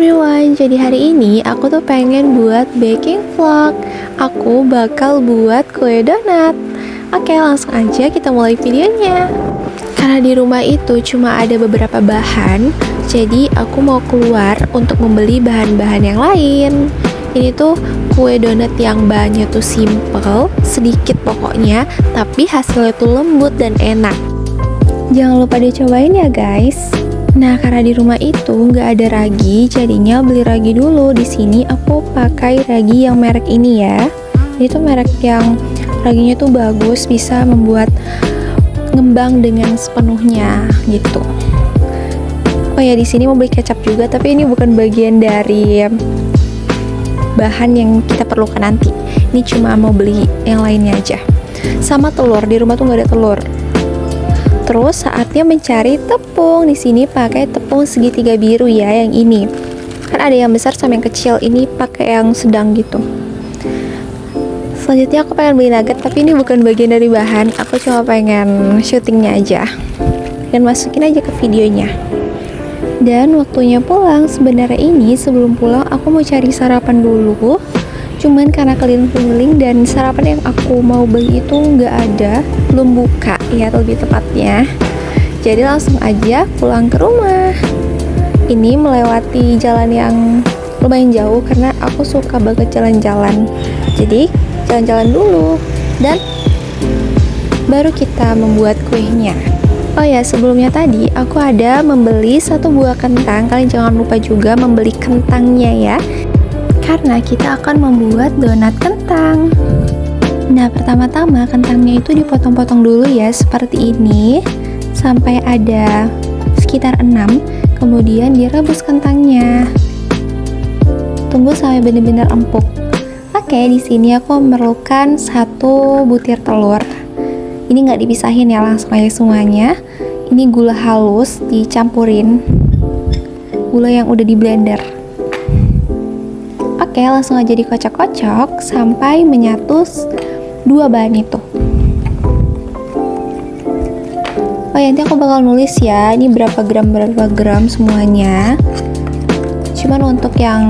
everyone, jadi hari ini aku tuh pengen buat baking vlog. Aku bakal buat kue donat. Oke, langsung aja kita mulai videonya. Karena di rumah itu cuma ada beberapa bahan, jadi aku mau keluar untuk membeli bahan-bahan yang lain. Ini tuh kue donat yang bahannya tuh simple, sedikit pokoknya, tapi hasilnya tuh lembut dan enak. Jangan lupa dicobain ya guys. Nah, karena di rumah itu nggak ada ragi, jadinya beli ragi dulu. Di sini aku pakai ragi yang merek ini ya. Ini tuh merek yang raginya tuh bagus, bisa membuat ngembang dengan sepenuhnya gitu. Oh ya, di sini mau beli kecap juga, tapi ini bukan bagian dari bahan yang kita perlukan nanti. Ini cuma mau beli yang lainnya aja. Sama telur, di rumah tuh nggak ada telur. Terus saatnya mencari tepung. Di sini pakai tepung segitiga biru ya, yang ini. Kan ada yang besar sama yang kecil, ini pakai yang sedang gitu. Selanjutnya aku pengen beli nugget, tapi ini bukan bagian dari bahan. Aku cuma pengen syutingnya aja. Dan masukin aja ke videonya. Dan waktunya pulang. Sebenarnya ini sebelum pulang aku mau cari sarapan dulu. Cuman karena keliling-keliling dan sarapan yang aku mau beli itu nggak ada, belum buka ya lebih tepatnya. Jadi langsung aja pulang ke rumah. Ini melewati jalan yang lumayan jauh karena aku suka banget jalan-jalan. Jadi jalan-jalan dulu dan baru kita membuat kuenya. Oh ya, sebelumnya tadi aku ada membeli 1 buah kentang. Kalian jangan lupa juga membeli kentangnya ya, karena kita akan membuat donat kentang. Nah, pertama-tama kentangnya itu dipotong-potong dulu ya, seperti ini, sampai ada sekitar 6. Kemudian direbus kentangnya. Tunggu sampai benar-benar empuk. Oke, di sini aku memerlukan 1 butir telur. Ini nggak dipisahin ya, langsung aja semuanya. Ini gula halus dicampurin, gula yang udah di blender. Oke, langsung aja dikocok-kocok sampai menyatu 2 bahan itu. Oh ya, nanti aku bakal nulis ya, ini berapa gram semuanya. Cuman untuk yang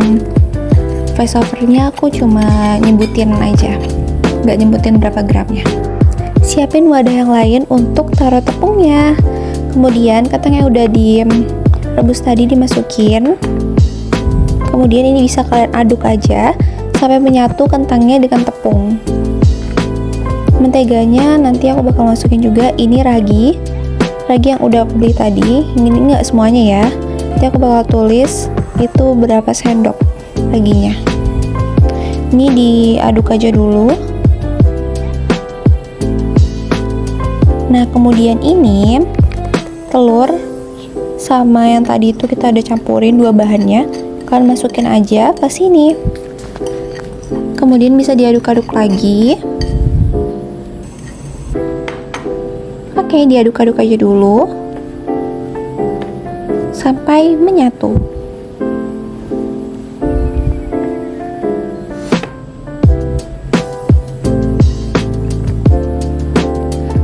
voice overnya aku cuma nyebutin aja, nggak nyebutin berapa gramnya. Siapin wadah yang lain untuk taruh tepungnya. Kemudian kentang yang udah direbus tadi dimasukin. Kemudian ini bisa kalian aduk aja sampai menyatu kentangnya dengan tepung. Menteganya nanti aku bakal masukin juga. Ini ragi yang udah aku beli tadi. Ini nggak semuanya ya. Nanti aku bakal tulis itu berapa sendok raginya. Ini diaduk aja dulu. Nah, kemudian ini telur sama yang tadi itu kita udah campurin 2 bahannya. Kalian masukin aja ke sini. Kemudian bisa diaduk-aduk lagi. Oke, diaduk-aduk aja dulu sampai menyatu.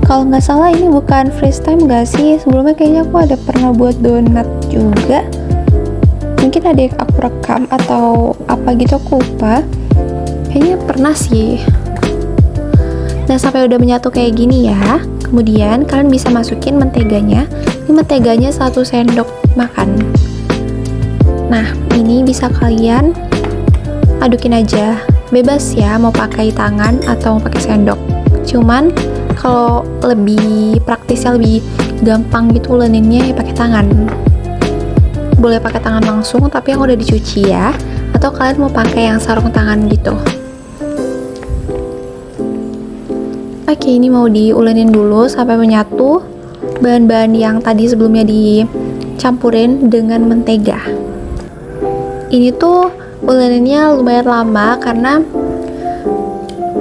Kalau nggak salah ini bukan freeze time nggak sih? Sebelumnya kayaknya aku ada pernah buat donat juga. Mungkin ada yang aku rekam atau apa gitu, aku lupa. Kayaknya pernah sih. Nah, sampai udah menyatu kayak gini ya. Kemudian kalian bisa masukin menteganya. Ini menteganya 1 sendok makan. Nah, ini bisa kalian adukin aja. Bebas ya mau pakai tangan atau mau pakai sendok. Cuman kalau lebih praktisnya, lebih gampang gitu uleninnya ya pakai tangan. Boleh pakai tangan langsung tapi yang udah dicuci ya, atau kalian mau pakai yang sarung tangan gitu. Oke, ini mau diulenin dulu sampai menyatu bahan-bahan yang tadi sebelumnya dicampurin dengan mentega. Ini tuh uleninnya lumayan lama karena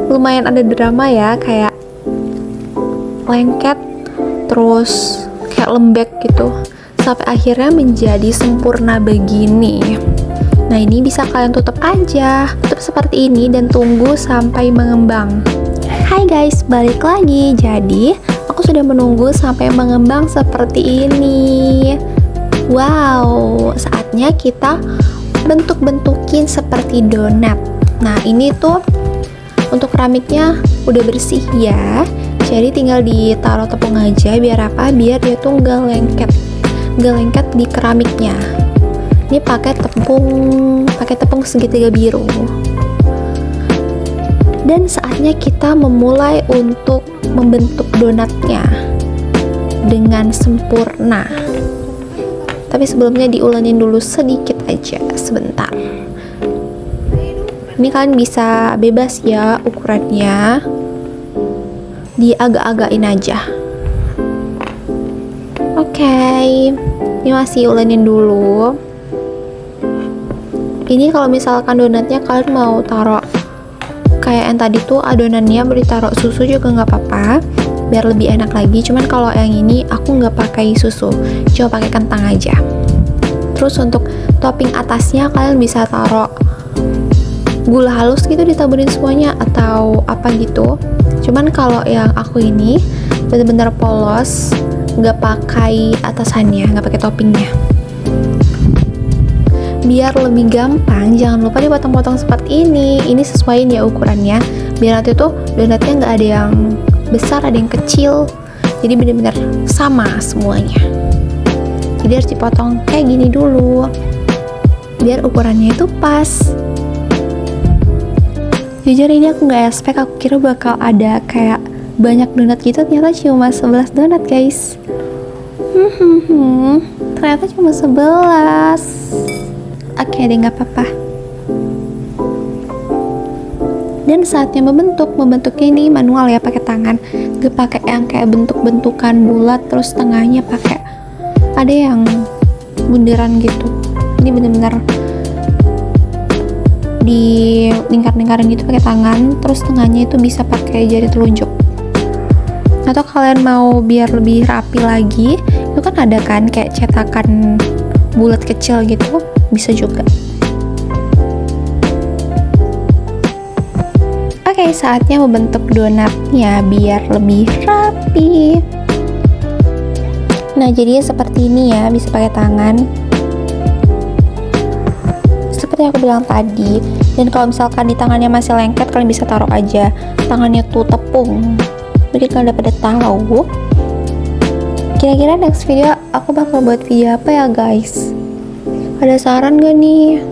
lumayan ada drama ya, kayak lengket terus kayak lembek gitu sampai akhirnya menjadi sempurna begini. Nah, ini bisa kalian tutup aja, tutup seperti ini dan tunggu sampai mengembang. Hai guys, balik lagi. Jadi aku sudah menunggu sampai mengembang seperti ini. Wow, saatnya kita bentuk-bentukin seperti donat. Nah, ini tuh untuk keramiknya udah bersih ya. Jadi tinggal ditaruh tepung aja, biar apa? Biar dia tuh nggak lengket di keramiknya. Ini pakai tepung segitiga biru. Dan saatnya kita memulai untuk membentuk donatnya dengan sempurna. Tapi sebelumnya diulangin dulu sedikit aja, sebentar. Ini kalian bisa bebas ya ukurannya, diagak-again aja. Oke, ini masih ulangin dulu. Ini kalau misalkan donatnya kalian mau taruh kayak yang tadi tuh adonannya beri taruh susu juga nggak apa-apa, biar lebih enak lagi. Cuman kalau yang ini aku nggak pakai susu, cuma pakai kentang aja. Terus untuk topping atasnya kalian bisa taruh gula halus gitu, ditaburin semuanya atau apa gitu. Cuman kalau yang aku ini bener-bener polos, nggak pakai atasannya, nggak pakai toppingnya. Biar lebih gampang, jangan lupa dipotong-potong seperti ini. Ini sesuaiin ya ukurannya, biar nanti tuh donatnya nggak ada yang besar, ada yang kecil. Jadi benar-benar sama semuanya. Jadi harus dipotong kayak gini dulu, biar ukurannya itu pas. Jujur ini aku nggak expect, aku kira bakal ada kayak banyak donat gitu, ternyata cuma 11 donat guys. Ternyata cuma 11. Oke deh, nggak apa-apa. Dan saatnya membentuknya ini manual ya, pakai tangan, gak pakai yang kayak bentuk-bentukan bulat terus tengahnya pakai ada yang bunderan gitu. Ini bener-bener di lingkar-lingkaran gitu pakai tangan, terus tengahnya itu bisa pakai jari telunjuk. Atau kalian mau biar lebih rapi lagi, itu kan ada kan kayak cetakan bulat kecil gitu, bisa juga. Oke, saatnya membentuk donatnya biar lebih rapi. Nah, jadinya seperti ini ya, bisa pakai tangan. Seperti yang aku bilang tadi. Dan kalau misalkan di tangannya masih lengket, kalian bisa taruh aja tangannya tuh tepung. Mungkin kalian udah pada tahu. Kira-kira next video aku bakal buat video apa ya guys? Ada saran gak nih?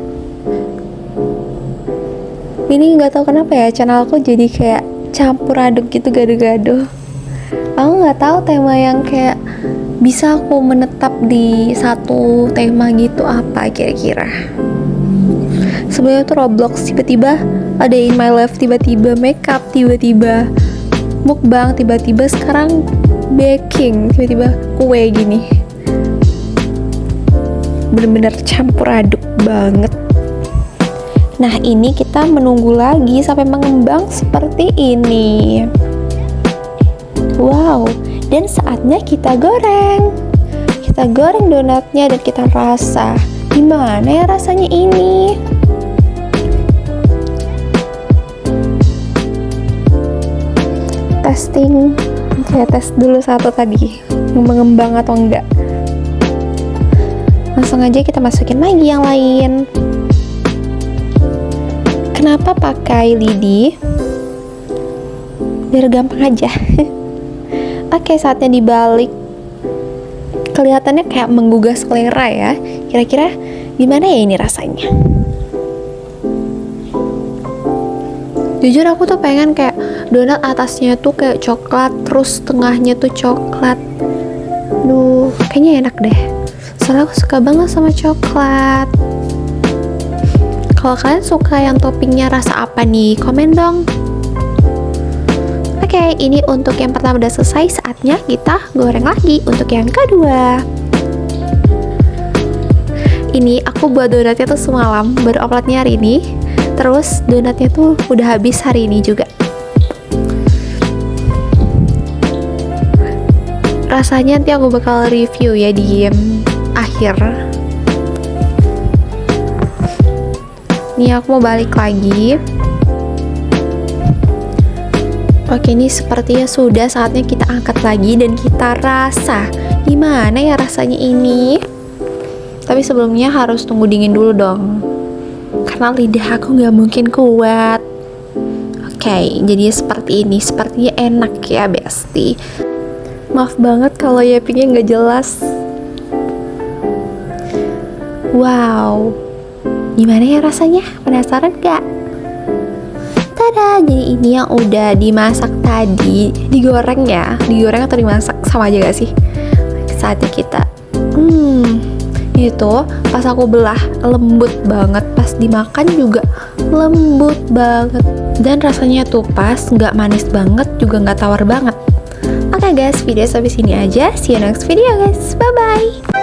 Ini nggak tahu kenapa ya, channelku jadi kayak campur aduk gitu, gado-gado. Aku nggak tahu tema yang kayak bisa aku menetap di satu tema gitu apa kira-kira. Sebelumnya tuh Roblox, tiba-tiba ada In My Life, tiba-tiba makeup, tiba-tiba mukbang, tiba-tiba sekarang baking, tiba-tiba kue gini. Bener-bener campur aduk banget. Nah, ini kita menunggu lagi sampai mengembang seperti ini. Wow, dan saatnya kita goreng. Kita goreng donatnya dan kita rasa. Gimana ya rasanya ini? Testing. Oke, tes dulu satu tadi. Mengembang atau enggak. Langsung aja kita masukin lagi yang lain. Kenapa pakai lidi? Biar gampang aja. Oke, saatnya dibalik. Kelihatannya kayak menggugah selera ya. Kira-kira gimana ya ini rasanya? Jujur aku tuh pengen kayak donat atasnya tuh kayak coklat, terus tengahnya tuh coklat. Duh, kayaknya enak deh. Soalnya aku suka banget sama coklat. Kalau kalian suka yang toppingnya rasa apa nih? Komen dong. Oke, ini untuk yang pertama udah selesai. Saatnya kita goreng lagi untuk yang kedua. Ini aku buat donatnya tuh semalam, baru uploadnya hari ini. Terus donatnya tuh udah habis hari ini juga. Rasanya nanti aku bakal review ya di akhir. Nih aku mau balik lagi. Oke, ini sepertinya sudah saatnya kita angkat lagi dan kita rasa. Gimana ya rasanya ini? Tapi sebelumnya harus tunggu dingin dulu dong. karena lidah aku nggak mungkin kuat. Oke, jadi seperti ini, sepertinya enak ya Besti. Maaf banget kalau Yapinya nggak jelas. Wow, gimana ya rasanya? Penasaran gak? Tada, jadi ini yang udah dimasak tadi, digoreng ya, digoreng atau dimasak sama aja gak sih? Saatnya kita, itu pas aku belah lembut banget, pas dimakan juga lembut banget, dan rasanya tuh pas, nggak manis banget juga nggak tawar banget. Oke guys, video sampai sini aja. See you next video guys, bye bye.